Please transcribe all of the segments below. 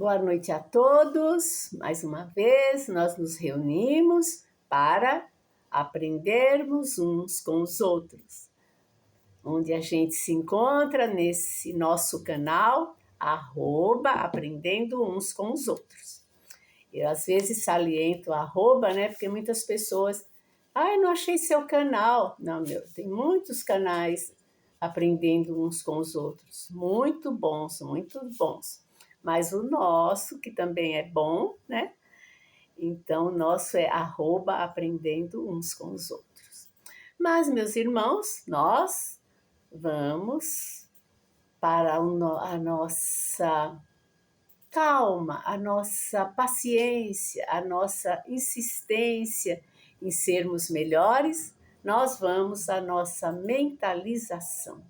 Boa noite a todos. Mais uma vez, nós nos reunimos para aprendermos uns com os outros. Onde a gente se encontra nesse nosso canal, @aprendendo uns com os outros. Eu, às vezes, saliento @, porque muitas pessoas... eu não achei seu canal. Não, tem muitos canais aprendendo uns com os outros. Muito bons, muito bons. Mas o nosso, que também é bom, né? Então, o nosso é @aprendendo uns com os outros. Mas, meus irmãos, nós vamos para a nossa calma, a nossa paciência, a nossa insistência em sermos melhores, nós vamos à nossa mentalização.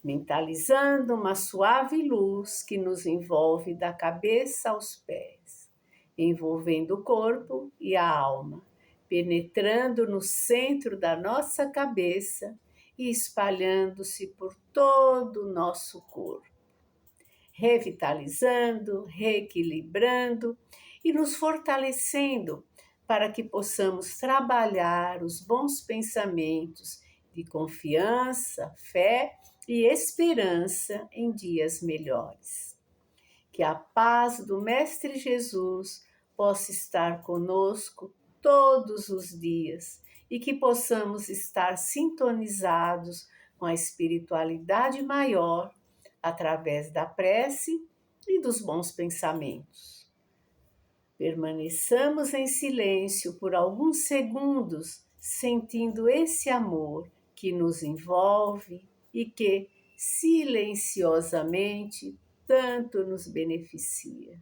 Mentalizando uma suave luz que nos envolve da cabeça aos pés, envolvendo o corpo e a alma, penetrando no centro da nossa cabeça e espalhando-se por todo o nosso corpo, revitalizando, reequilibrando e nos fortalecendo para que possamos trabalhar os bons pensamentos de confiança, fé e esperança em dias melhores. Que a paz do Mestre Jesus possa estar conosco todos os dias e que possamos estar sintonizados com a espiritualidade maior através da prece e dos bons pensamentos. Permaneçamos em silêncio por alguns segundos, sentindo esse amor que nos envolve e que, silenciosamente, tanto nos beneficia.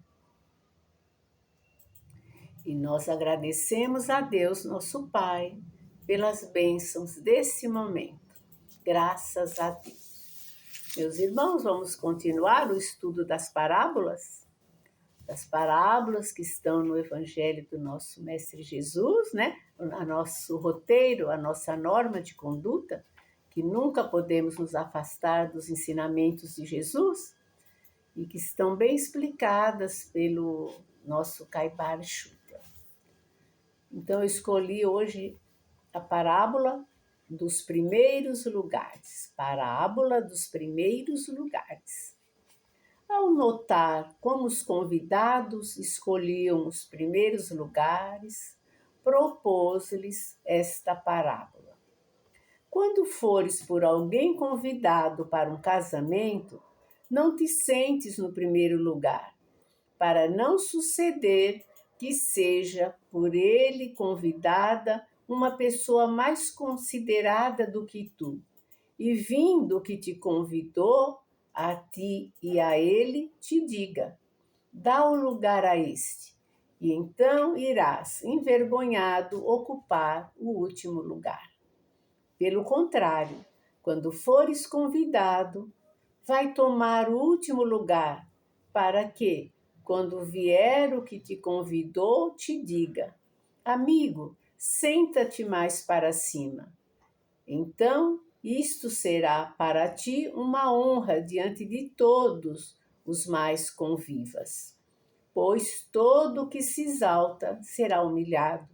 E nós agradecemos a Deus, nosso Pai, pelas bênçãos desse momento. Graças a Deus. Meus irmãos, vamos continuar o estudo das parábolas? Das parábolas que estão no Evangelho do nosso Mestre Jesus, né? O nosso roteiro, a nossa norma de conduta, que nunca podemos nos afastar dos ensinamentos de Jesus e que estão bem explicadas pelo nosso Caibar Schutter. Então, eu escolhi hoje a parábola dos primeiros lugares. Parábola dos primeiros lugares. Ao notar como os convidados escolhiam os primeiros lugares, propôs-lhes esta parábola. Quando fores por alguém convidado para um casamento, não te sentes no primeiro lugar, para não suceder que seja por ele convidada uma pessoa mais considerada do que tu, e vindo que te convidou, a ti e a ele te diga, dá o lugar a este, e então irás, envergonhado, ocupar o último lugar. Pelo contrário, quando fores convidado, vai tomar o último lugar, para que, quando vier o que te convidou, te diga, amigo, senta-te mais para cima. Então, isto será para ti uma honra diante de todos os mais convivas. Pois todo o que se exalta será humilhado,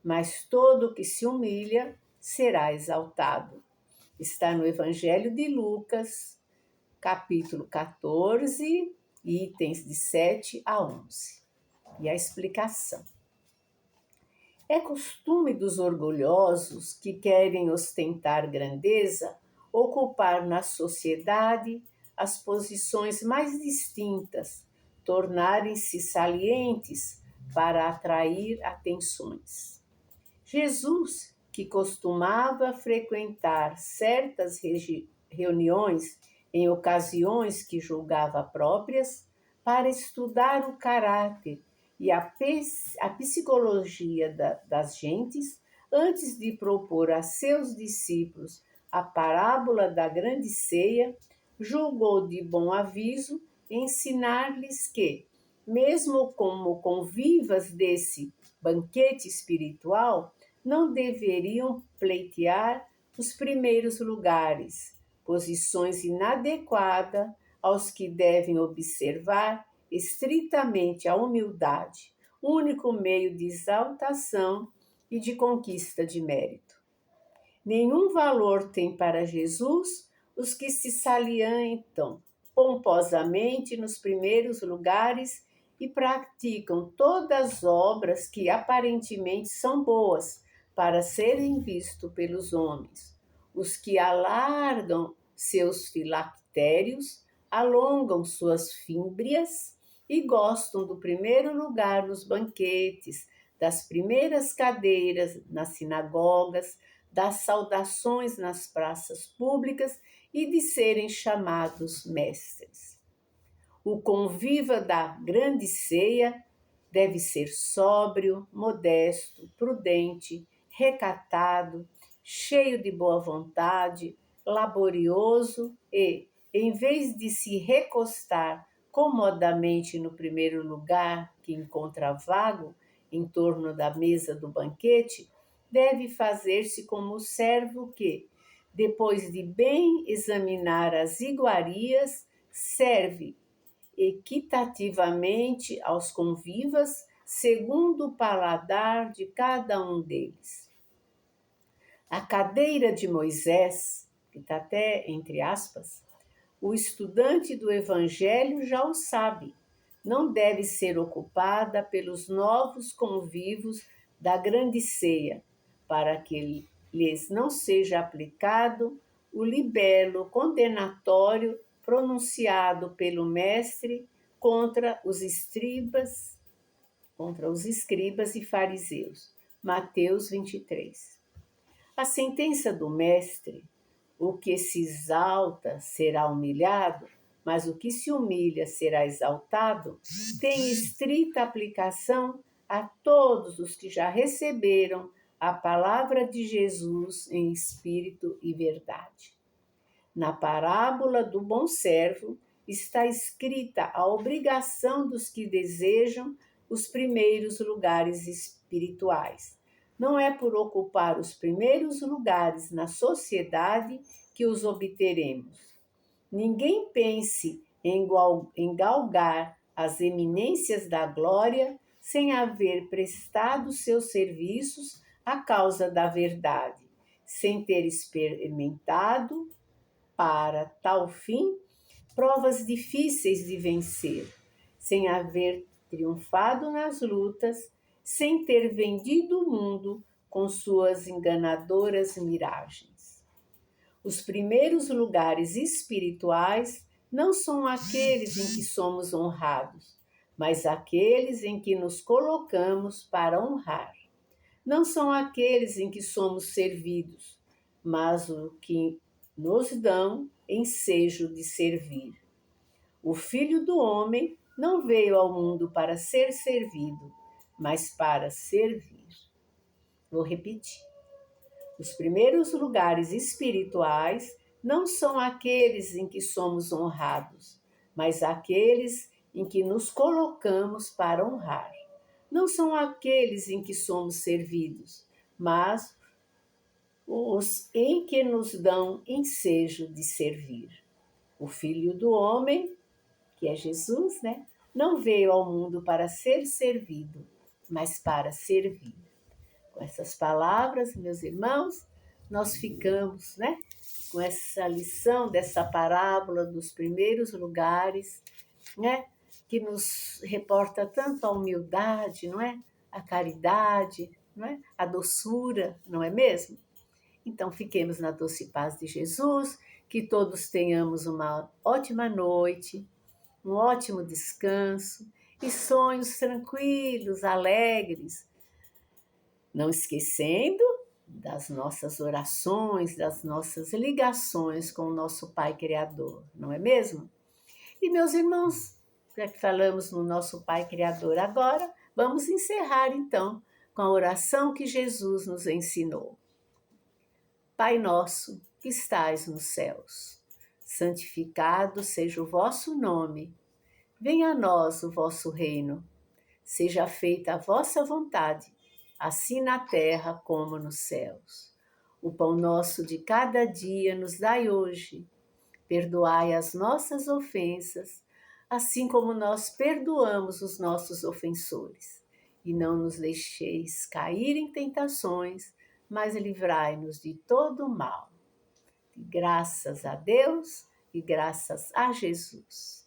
mas todo o que se humilha será exaltado. Está no Evangelho de Lucas, capítulo 14, itens de 7 a 11. E a explicação. É costume dos orgulhosos que querem ostentar grandeza ocupar na sociedade as posições mais distintas, tornarem-se salientes para atrair atenções. Jesus, que costumava frequentar certas reuniões em ocasiões que julgava próprias, para estudar o caráter e a psicologia das gentes, antes de propor a seus discípulos a parábola da grande ceia, julgou de bom aviso ensinar-lhes que, mesmo como convivas desse banquete espiritual, não deveriam pleitear os primeiros lugares, posições inadequadas aos que devem observar estritamente a humildade, único meio de exaltação e de conquista de mérito. Nenhum valor tem para Jesus os que se salientam pomposamente nos primeiros lugares e praticam todas as obras que aparentemente são boas para serem vistos pelos homens. Os que alargam seus filactérios, alongam suas fímbrias e gostam do primeiro lugar nos banquetes, das primeiras cadeiras nas sinagogas, das saudações nas praças públicas e de serem chamados mestres. O convívio da grande ceia deve ser sóbrio, modesto, prudente, recatado, cheio de boa vontade, laborioso e, em vez de se recostar comodamente no primeiro lugar que encontra vago em torno da mesa do banquete, deve fazer-se como o servo que, depois de bem examinar as iguarias, serve equitativamente aos convivas, segundo o paladar de cada um deles. A cadeira de Moisés, que está até entre aspas, o estudante do Evangelho já o sabe, não deve ser ocupada pelos novos convivos da grande ceia, para que lhes não seja aplicado o libelo condenatório pronunciado pelo mestre contra os escribas e fariseus. Mateus 23. A sentença do mestre: o que se exalta será humilhado, mas o que se humilha será exaltado, tem estrita aplicação a todos os que já receberam a palavra de Jesus em espírito e verdade. Na parábola do bom servo está escrita a obrigação dos que desejam os primeiros lugares espirituais. Não é por ocupar os primeiros lugares na sociedade que os obteremos. Ninguém pense em galgar as eminências da glória sem haver prestado seus serviços à causa da verdade, sem ter experimentado, para tal fim, provas difíceis de vencer, sem haver triunfado nas lutas, sem ter vendido o mundo com suas enganadoras miragens. Os primeiros lugares espirituais não são aqueles em que somos honrados, mas aqueles em que nos colocamos para honrar. Não são aqueles em que somos servidos, mas o que nos dão ensejo de servir. O Filho do Homem não veio ao mundo para ser servido, mas para servir. Vou repetir. Os primeiros lugares espirituais não são aqueles em que somos honrados, mas aqueles em que nos colocamos para honrar. Não são aqueles em que somos servidos, mas os em que nos dão ensejo de servir. O Filho do Homem, que é Jesus, não veio ao mundo para ser servido, mas para servir. Com essas palavras, meus irmãos, nós ficamos, com essa lição dessa parábola dos primeiros lugares, que nos reporta tanto a humildade, não é? A caridade, não é? A doçura, não é mesmo? Então, fiquemos na doce paz de Jesus, que todos tenhamos uma ótima noite, um ótimo descanso e sonhos tranquilos, alegres. Não esquecendo das nossas orações, das nossas ligações com o nosso Pai Criador, não é mesmo? E, meus irmãos, já que falamos no nosso Pai Criador agora, vamos encerrar então com a oração que Jesus nos ensinou. Pai nosso, que estais nos céus, santificado seja o vosso nome. Venha a nós o vosso reino. Seja feita a vossa vontade, assim na terra como nos céus. O pão nosso de cada dia nos dai hoje. Perdoai as nossas ofensas, assim como nós perdoamos os nossos ofensores. E não nos deixeis cair em tentações, mas livrai-nos de todo mal. Graças a Deus e graças a Jesus.